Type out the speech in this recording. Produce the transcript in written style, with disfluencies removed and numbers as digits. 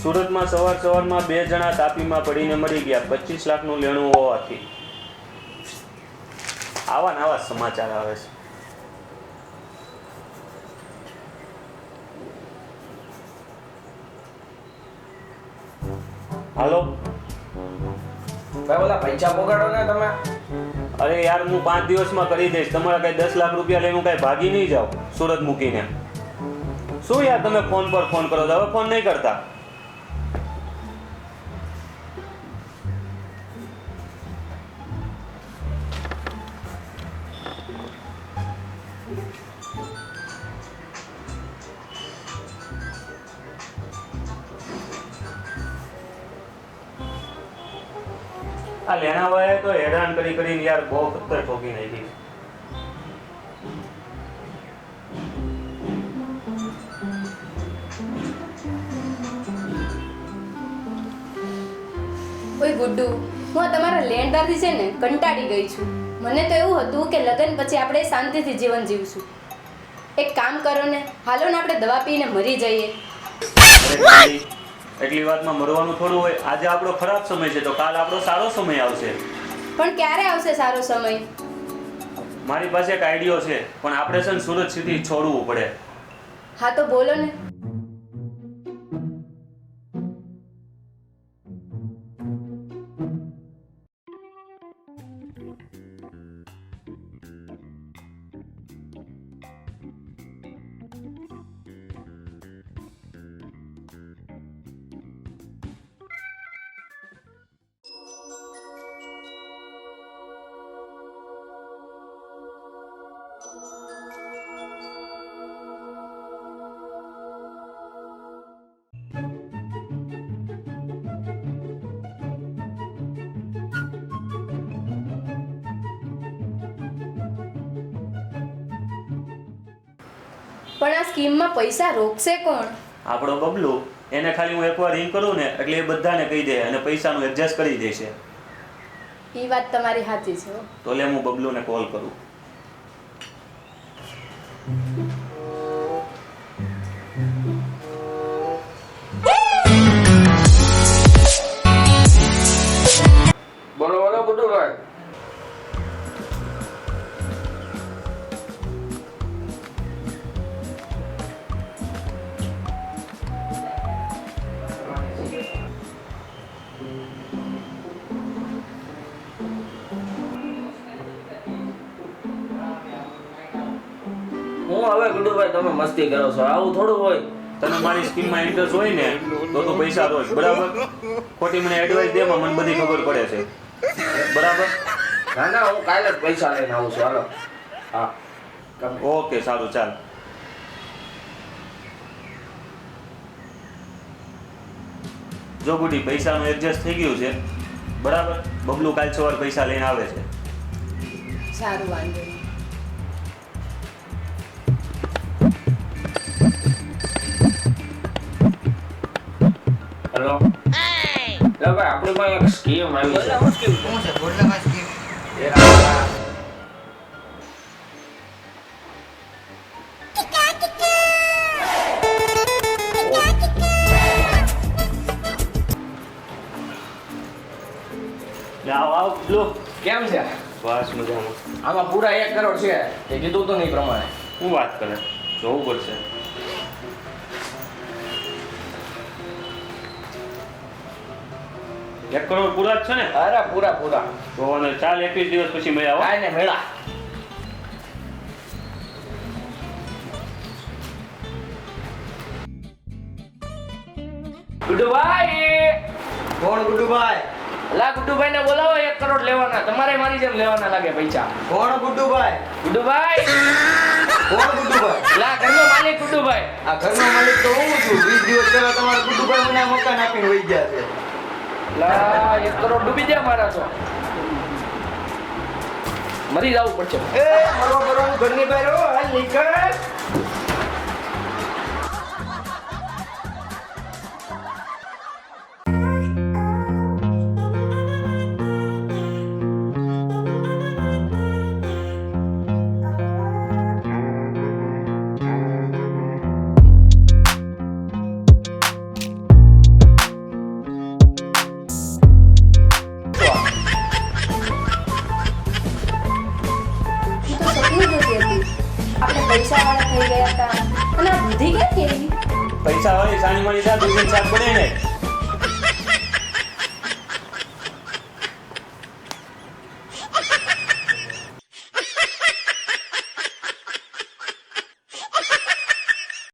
સુરતમાં સવારમાં 2 જણા તાપીમાં પડીને મરી ગયા, 25 લાખનું લેણું હોવાથી. આવા ને આવા સમાચાર આવે છે. હાલો ભાઈ ઓલા પૈસા પોગાડો ને તમે. અરે યાર, હું 5 દિવસમાં કરી દઈશ. તમારા કઈ 10 લાખ રૂપિયા લઈને હું કઈ ભાગી નહીં જાઉં સુરત મૂકીને. શું યાર તમે ફોન પર ફોન કરો છો? હવે ફોન નહીં કરતા. આ લેણાવાએ તો હેરાન કરીને યાર બહુ ખતર ઠોકી નાખી. ઓય ગુડ્ડુ, હું આ તમારા લેણદારથી છે ને કંટાળી ગઈ છું. મને તો એવું હતું કે લગ્ન પછી આપણે શાંતિથી જીવન જીવશું. એક કામ કરો ને, હાલો ને આપણે દવા પીને મરી જઈએ. એટલી વાતમાં મરવાનું થોડું હોય. આજે આપણો ખરાબ સમય છે તો કાલ આપણો સારો સમય આવશે. પણ ક્યારે આવશે સારો સમય? મારી પાસે એક આઈડિયો છે, પણ આપણે છે ને સુરત સિટી છોડવું પડે. હા તો બોલો ને. પણ આ સ્કીમમાં પૈસા રોકશે કોણ? આપણો બબલુ. એને ખાલી હું એકવાર રિંગ કરું ને એટલે એ બધાને કહી દે અને પૈસાનું એડજસ્ટ કરી દેશે. એ વાત તમારી સાચી છે. તો લે હું બબલુને કોલ કરું. બોલો બોલો ગુડ્ડુભાઈ. હું હવે ગુડ્ડુભાઈ તમે મસ્તી કરો છો, આવું થોડું હોય. તને મારી સ્કીમમાં ઇન્ટરેસ્ટ હોય ને તો તું પૈસા રોજ, બરાબર? ખોટી મને એડવાઇસ દેમાં મને બધી ખબર પડે છે, બરાબર? ના ના, હું કાલે જ પૈસા લઈને આવું છું. હાલો. હા ઓકે, સારું, ચાલ. જો ગુડી, પૈસાનું એડજસ્ટ થઈ ગયું છે, બરાબર? બબલુ કાલ સવારે પૈસા લઈને આવે છે. સારું, વાંધો નહીં. હેલો. લે ભાઈ, આપણી પાસે એક સ્કીમ આવી છે. શું છે ગોડલામાં સ્કીમ? આવ બબલુ. કેમ છે? બસ મજામાં. આમાં પૂરા 1 કરોડ છે, એ કીધું તો નહીં પ્રમાણે. શું વાત કરે? જોવું પડશે. એક કરોડ પૂરા જ છે ને? અરે પૂરા પૂરા. તો અને ચાલ 21 દિવસ પછી મળ્યા. કાંઈ ને મેળા. ગુડ્ડુભાઈ. કોણ ગુડ્ડુભાઈ? અલા ગુડ્ડુભાઈ ને બોલાવો, 1 કરોડ લેવાના. તમારે મારી જેમ લેવાના લાગે પૈસા. કોણ ગુડ્ડુભાઈ? ગુડ્ડુભાઈ. કોણ ગુડ્ડુભાઈ? લા ઘરનો માલિક ગુડ્ડુભાઈ. આ ઘરનો માલિક તો હું છું. 20 દિવસ પહેલા તમારા ગુડ્ડુભાઈ મને આ મકાન આપીને વહી ગયા છે. લા 1 કરોડ ડૂબી જાય મારા તો. મરી જવું પડશે. એ મરવા મરવાનું ઘરની બહાર હો, હાલ નીકળ. પૈસા વાળી સાની માની જા દૂધીને શાક બનાવીને